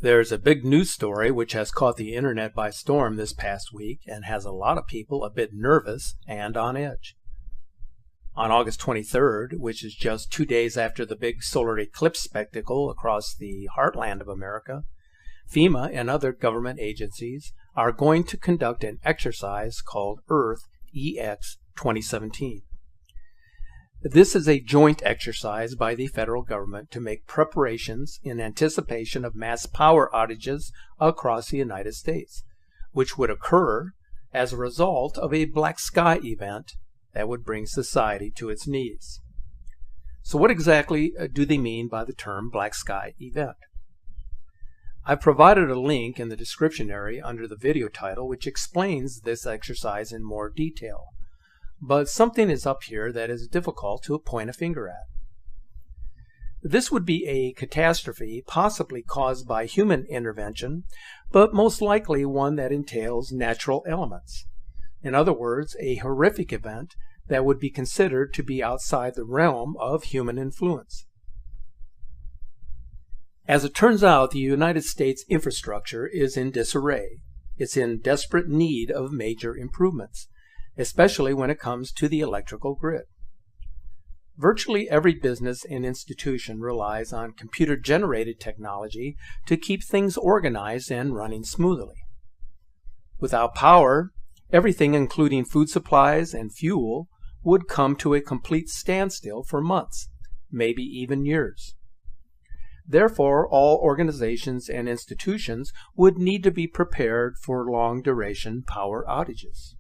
There's a big news story which has caught the internet by storm this past week and has a lot of people a bit nervous and on edge. On August 23rd, which is just 2 days after the big solar eclipse spectacle across the heartland of America, FEMA and other government agencies are going to conduct an exercise called Earth EX 2017. This is a joint exercise by the federal government to make preparations in anticipation of mass power outages across the United States, which would occur as a result of a black sky event that would bring society to its knees. So what exactly do they mean by the term black sky event? I've provided a link in the description area under the video title which explains this exercise in more detail. But something is up here that is difficult to point a finger at. This would be a catastrophe possibly caused by human intervention, but most likely one that entails natural elements. In other words, a horrific event that would be considered to be outside the realm of human influence. As it turns out, the United States infrastructure is in disarray. It's in desperate need of major improvements, especially when it comes to the electrical grid. Virtually every business and institution relies on computer-generated technology to keep things organized and running smoothly. Without power, everything including food supplies and fuel would come to a complete standstill for months, maybe even years. Therefore, all organizations and institutions would need to be prepared for long-duration power outages.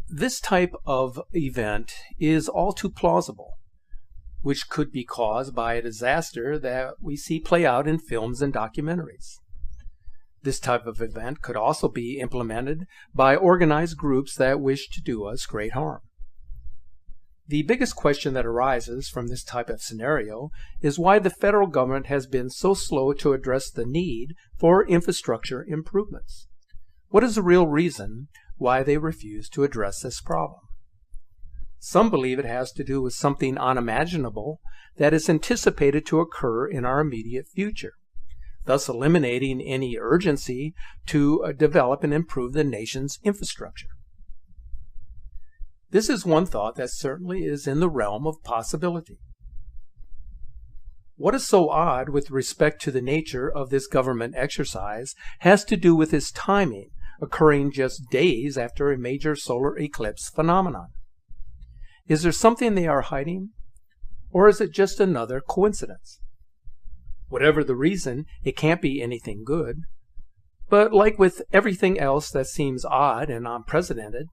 This type of event is all too plausible, which could be caused by a disaster that we see play out in films and documentaries. This type of event could also be implemented by organized groups that wish to do us great harm. The biggest question that arises from this type of scenario is why the federal government has been so slow to address the need for infrastructure improvements. What is the real reason why they refuse to address this problem? Some believe it has to do with something unimaginable that is anticipated to occur in our immediate future, thus eliminating any urgency to develop and improve the nation's infrastructure. This is one thought that certainly is in the realm of possibility. What is so odd with respect to the nature of this government exercise has to do with its timing, occurring just days after a major solar eclipse phenomenon. Is there something they are hiding, or is it just another coincidence? Whatever the reason, it can't be anything good. But like with everything else that seems odd and unprecedented,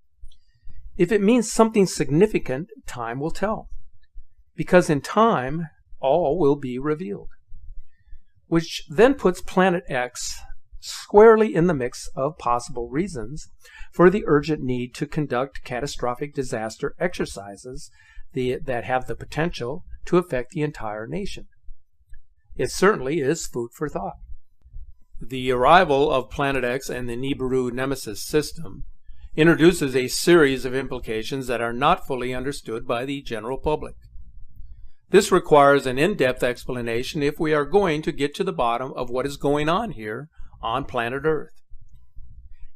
if it means something significant, time will tell. Because in time, all will be revealed. Which then puts Planet X squarely in the mix of possible reasons for the urgent need to conduct catastrophic disaster exercises that have the potential to affect the entire nation. It certainly is food for thought. The arrival of Planet X and the Nibiru Nemesis system introduces a series of implications that are not fully understood by the general public. This requires an in-depth explanation if we are going to get to the bottom of what is going on here on planet Earth.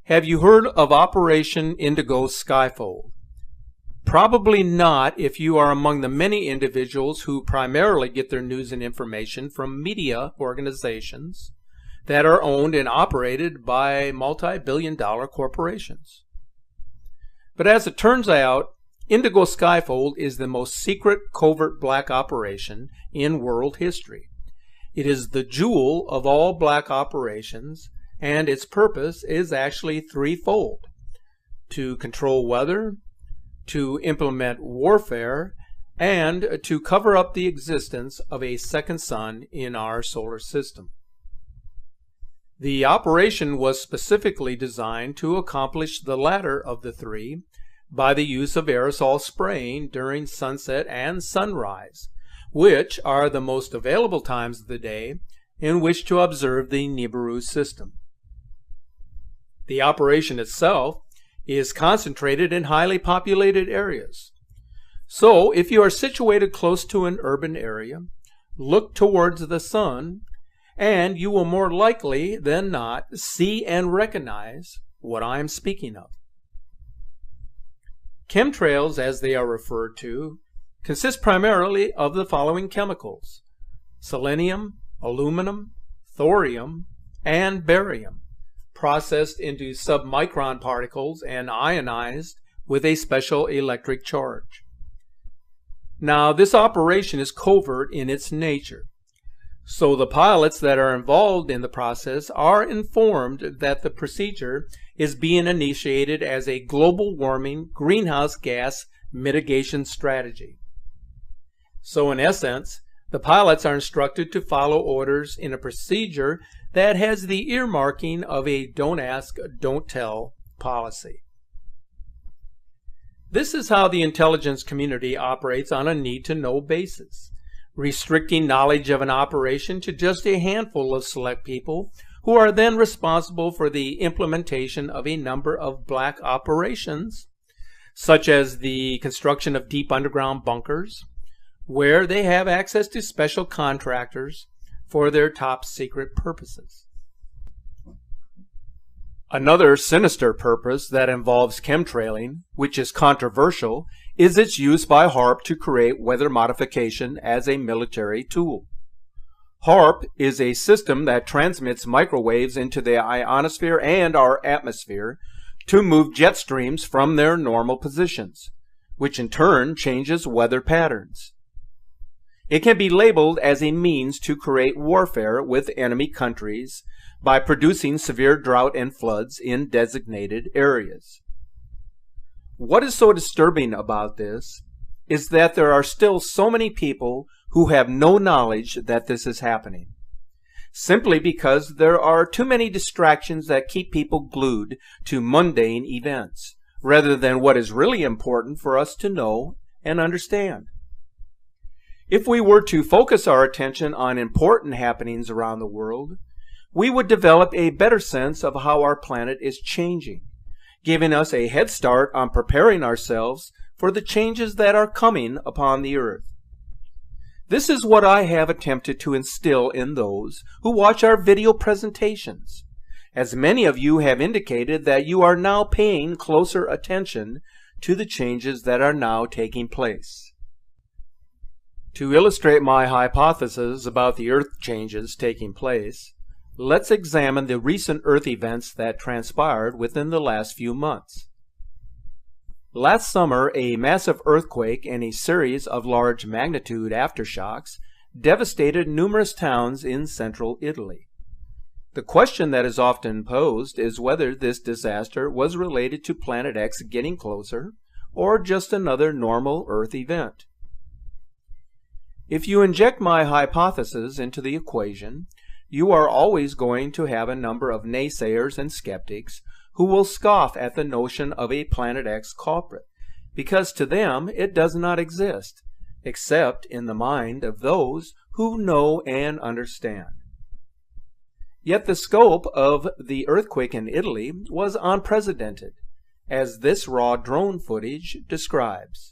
Have you heard of Operation Indigo Skyfold? Probably not if you are among the many individuals who primarily get their news and information from media organizations that are owned and operated by multi-billion-dollar corporations. But as it turns out, Indigo Skyfold is the most secret covert black operation in world history. It is the jewel of all black operations, and its purpose is actually threefold: to control weather, to implement warfare, and to cover up the existence of a second sun in our solar system. The operation was specifically designed to accomplish the latter of the three by the use of aerosol spraying during sunset and sunrise, which are the most available times of the day in which to observe the Nibiru system. The operation itself is concentrated in highly populated areas. So if you are situated close to an urban area, look towards the sun and you will more likely than not see and recognize what I am speaking of. Chemtrails, as they are referred to, consist primarily of the following chemicals: selenium, aluminum, thorium, and barium, processed into submicron particles and ionized with a special electric charge. Now, this operation is covert in its nature, so the pilots that are involved in the process are informed that the procedure is being initiated as a global warming greenhouse gas mitigation strategy. So in essence, the pilots are instructed to follow orders in a procedure that has the earmarking of a don't ask, don't tell policy. This is how the intelligence community operates on a need-to-know basis, restricting knowledge of an operation to just a handful of select people who are then responsible for the implementation of a number of black operations, such as the construction of deep underground bunkers, where they have access to special contractors for their top secret purposes. Another sinister purpose that involves chemtrailing, which is controversial, is its use by HAARP to create weather modification as a military tool. HAARP is a system that transmits microwaves into the ionosphere and our atmosphere to move jet streams from their normal positions, which in turn changes weather patterns. It can be labeled as a means to create warfare with enemy countries by producing severe drought and floods in designated areas. What is so disturbing about this is that there are still so many people who have no knowledge that this is happening, simply because there are too many distractions that keep people glued to mundane events, rather than what is really important for us to know and understand. If we were to focus our attention on important happenings around the world, we would develop a better sense of how our planet is changing, giving us a head start on preparing ourselves for the changes that are coming upon the earth. This is what I have attempted to instill in those who watch our video presentations, as many of you have indicated that you are now paying closer attention to the changes that are now taking place. To illustrate my hypothesis about the Earth changes taking place, let's examine the recent Earth events that transpired within the last few months. Last summer, a massive earthquake and a series of large magnitude aftershocks devastated numerous towns in central Italy. The question that is often posed is whether this disaster was related to Planet X getting closer or just another normal Earth event. If you inject my hypothesis into the equation, you are always going to have a number of naysayers and skeptics who will scoff at the notion of a Planet X culprit, because to them it does not exist, except in the mind of those who know and understand. Yet the scope of the earthquake in Italy was unprecedented, as this raw drone footage describes.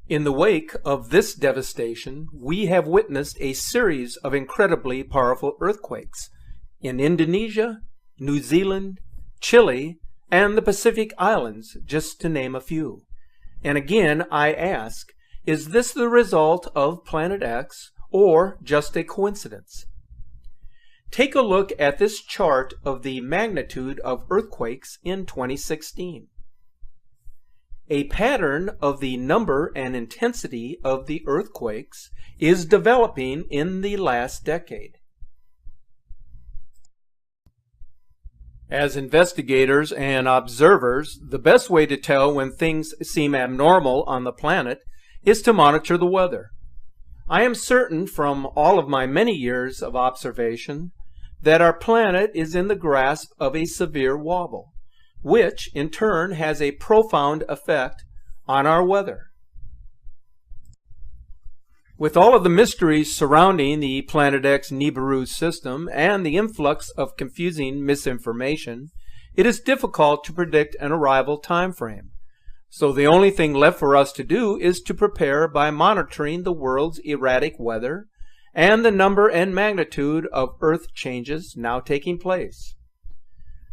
In the wake of this devastation, we have witnessed a series of incredibly powerful earthquakes in Indonesia, New Zealand, Chile, and the Pacific Islands, just to name a few. And again, I ask, is this the result of Planet X or just a coincidence? Take a look at this chart of the magnitude of earthquakes in 2016. A pattern of the number and intensity of the earthquakes is developing in the last decade. As investigators and observers, the best way to tell when things seem abnormal on the planet is to monitor the weather. I am certain from all of my many years of observation that our planet is in the grasp of a severe wobble, which in turn has a profound effect on our weather. With all of the mysteries surrounding the Planet X Nibiru system and the influx of confusing misinformation, it is difficult to predict an arrival time frame. So the only thing left for us to do is to prepare by monitoring the world's erratic weather and the number and magnitude of Earth changes now taking place.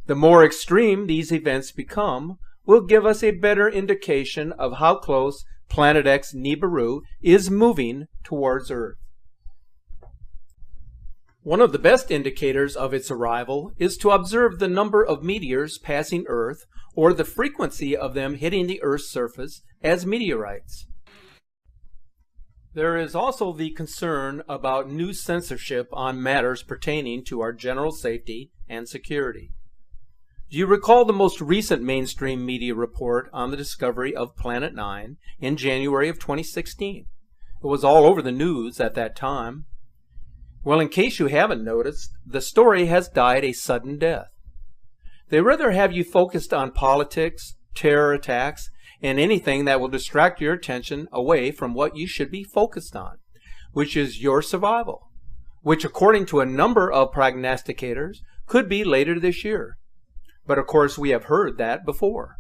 The more extreme these events become will give us a better indication of how close Planet X Nibiru is moving towards Earth. One of the best indicators of its arrival is to observe the number of meteors passing Earth or the frequency of them hitting the Earth's surface as meteorites. There is also the concern about new censorship on matters pertaining to our general safety and security. Do you recall the most recent mainstream media report on the discovery of Planet 9 in January of 2016? It was all over the news at that time. Well, in case you haven't noticed, the story has died a sudden death. They rather have you focused on politics, terror attacks, and anything that will distract your attention away from what you should be focused on, which is your survival, which according to a number of prognosticators could be later this year. But of course we have heard that before.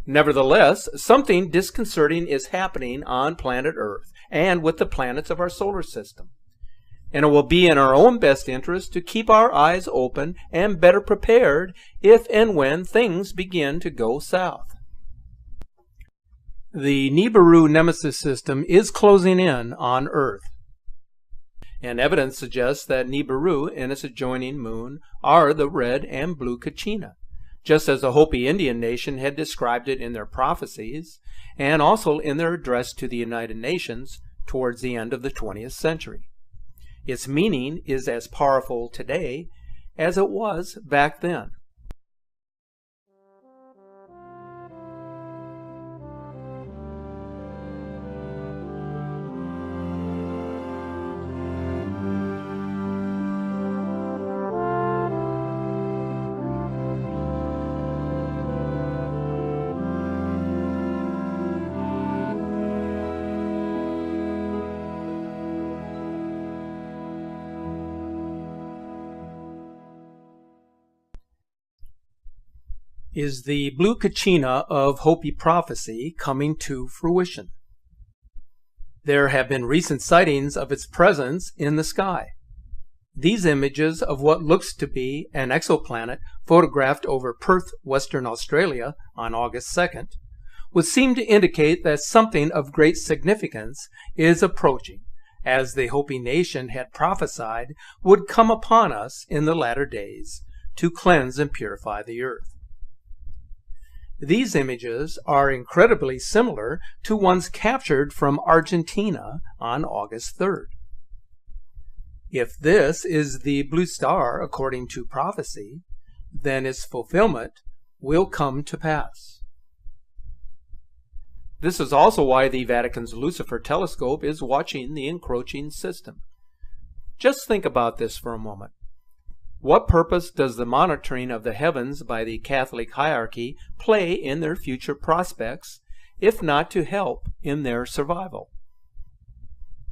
Nevertheless, something disconcerting is happening on planet Earth and with the planets of our solar system. And it will be in our own best interest to keep our eyes open and better prepared if and when things begin to go south. The Nibiru Nemesis system is closing in on Earth, and evidence suggests that Nibiru and its adjoining moon are the red and blue Kachina, just as the Hopi Indian nation had described it in their prophecies and also in their address to the United Nations towards the end of the 20th century. Its meaning is as powerful today as it was back then. Is the blue Kachina of Hopi prophecy coming to fruition? There have been recent sightings of its presence in the sky. These images of what looks to be an exoplanet photographed over Perth, Western Australia on August 2nd would seem to indicate that something of great significance is approaching, as the Hopi nation had prophesied would come upon us in the latter days to cleanse and purify the earth. These images are incredibly similar to ones captured from Argentina on August 3rd. If this is the blue star according to prophecy, then its fulfillment will come to pass. This is also why the Vatican's Lucifer telescope is watching the encroaching system. Just think about this for a moment. What purpose does the monitoring of the heavens by the Catholic hierarchy play in their future prospects, if not to help in their survival?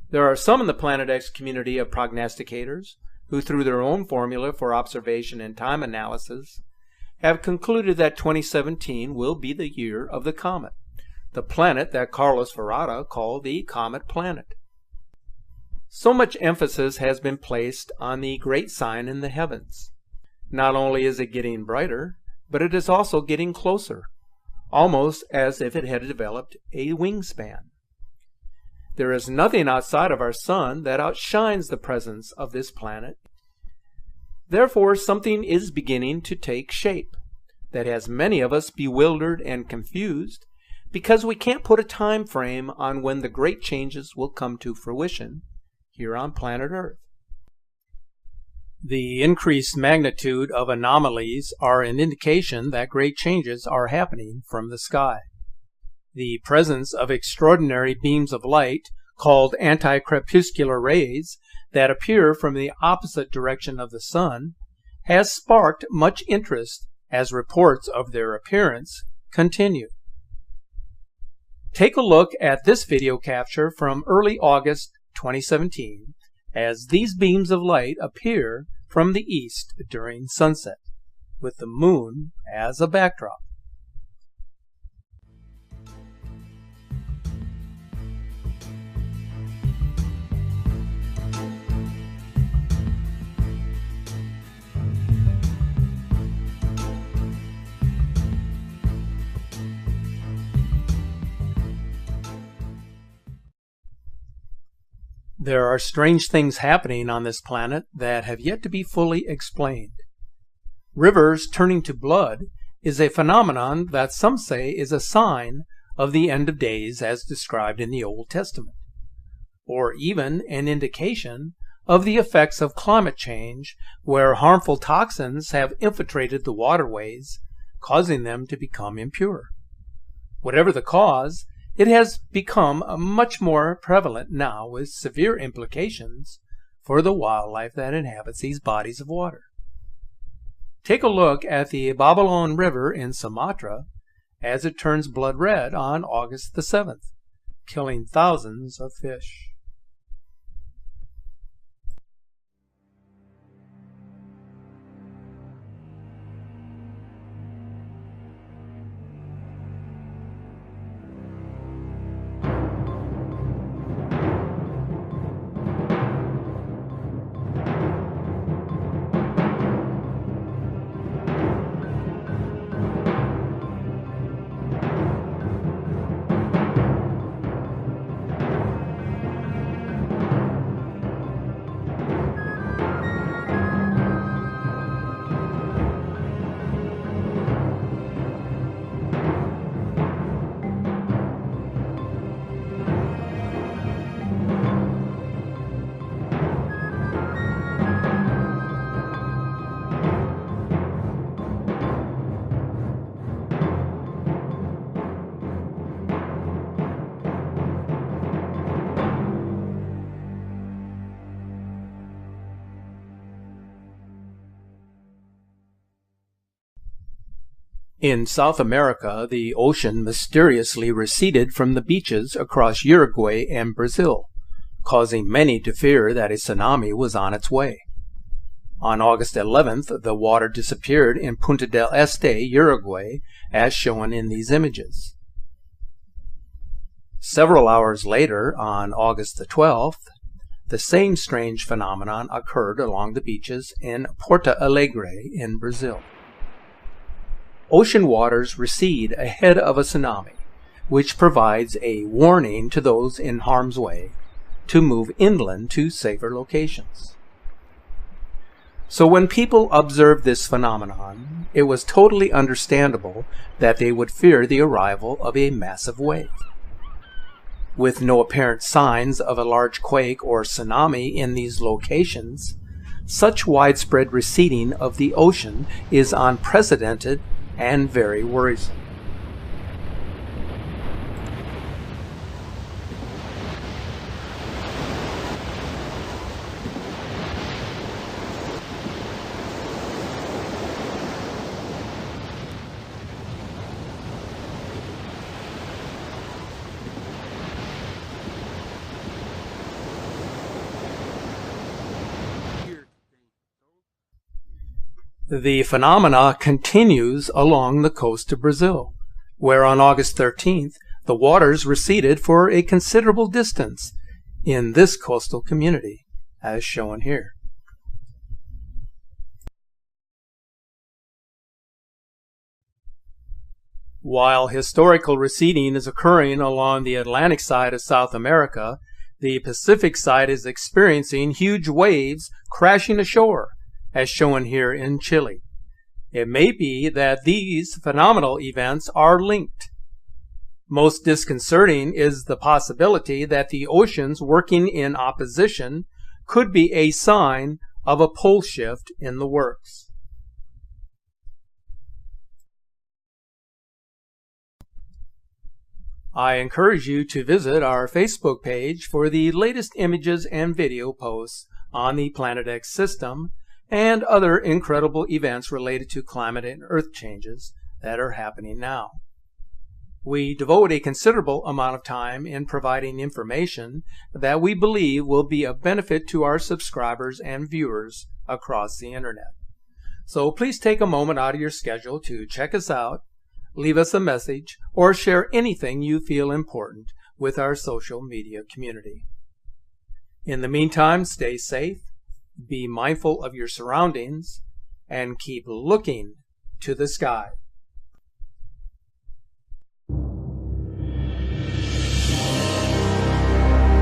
There are some in the Planet X community of prognosticators who, through their own formula for observation and time analysis, have concluded that 2017 will be the year of the comet, the planet that Carlos Ferrara called the Comet Planet. So much emphasis has been placed on the great sign in the heavens. Not only is it getting brighter, but it is also getting closer, almost as if it had developed a wingspan. There is nothing outside of our sun that outshines the presence of this planet. Therefore, something is beginning to take shape that has many of us bewildered and confused because we can't put a time frame on when the great changes will come to fruition here on planet Earth. The increased magnitude of anomalies are an indication that great changes are happening from the sky. The presence of extraordinary beams of light called anti-crepuscular rays that appear from the opposite direction of the sun has sparked much interest as reports of their appearance continue. Take a look at this video capture from early August 2017 as these beams of light appear from the east during sunset, with the moon as a backdrop. There are strange things happening on this planet that have yet to be fully explained. Rivers turning to blood is a phenomenon that some say is a sign of the end of days as described in the Old Testament, or even an indication of the effects of climate change where harmful toxins have infiltrated the waterways, causing them to become impure. Whatever the cause, it has become much more prevalent now with severe implications for the wildlife that inhabits these bodies of water. Take a look at the Babalon River in Sumatra as it turns blood red on August the 7th, killing thousands of fish. In South America, the ocean mysteriously receded from the beaches across Uruguay and Brazil, causing many to fear that a tsunami was on its way. On August 11th, the water disappeared in Punta del Este, Uruguay, as shown in these images. Several hours later, on August the 12th, the same strange phenomenon occurred along the beaches in Porto Alegre in Brazil. Ocean waters recede ahead of a tsunami, which provides a warning to those in harm's way to move inland to safer locations. So when people observed this phenomenon, it was totally understandable that they would fear the arrival of a massive wave. With no apparent signs of a large quake or tsunami in these locations, such widespread receding of the ocean is unprecedented and very worrisome. The phenomena continues along the coast of Brazil, where on August 13th, the waters receded for a considerable distance in this coastal community, as shown here. While historical receding is occurring along the Atlantic side of South America, the Pacific side is experiencing huge waves crashing ashore, as shown here in Chile. It may be that these phenomenal events are linked. Most disconcerting is the possibility that the oceans working in opposition could be a sign of a pole shift in the works. I encourage you to visit our Facebook page for the latest images and video posts on the Planet X system and other incredible events related to climate and earth changes that are happening now. We devote a considerable amount of time in providing information that we believe will be of benefit to our subscribers and viewers across the internet. So please take a moment out of your schedule to check us out, leave us a message, or share anything you feel important with our social media community. In the meantime, stay safe, be mindful of your surroundings, and keep looking to the skies.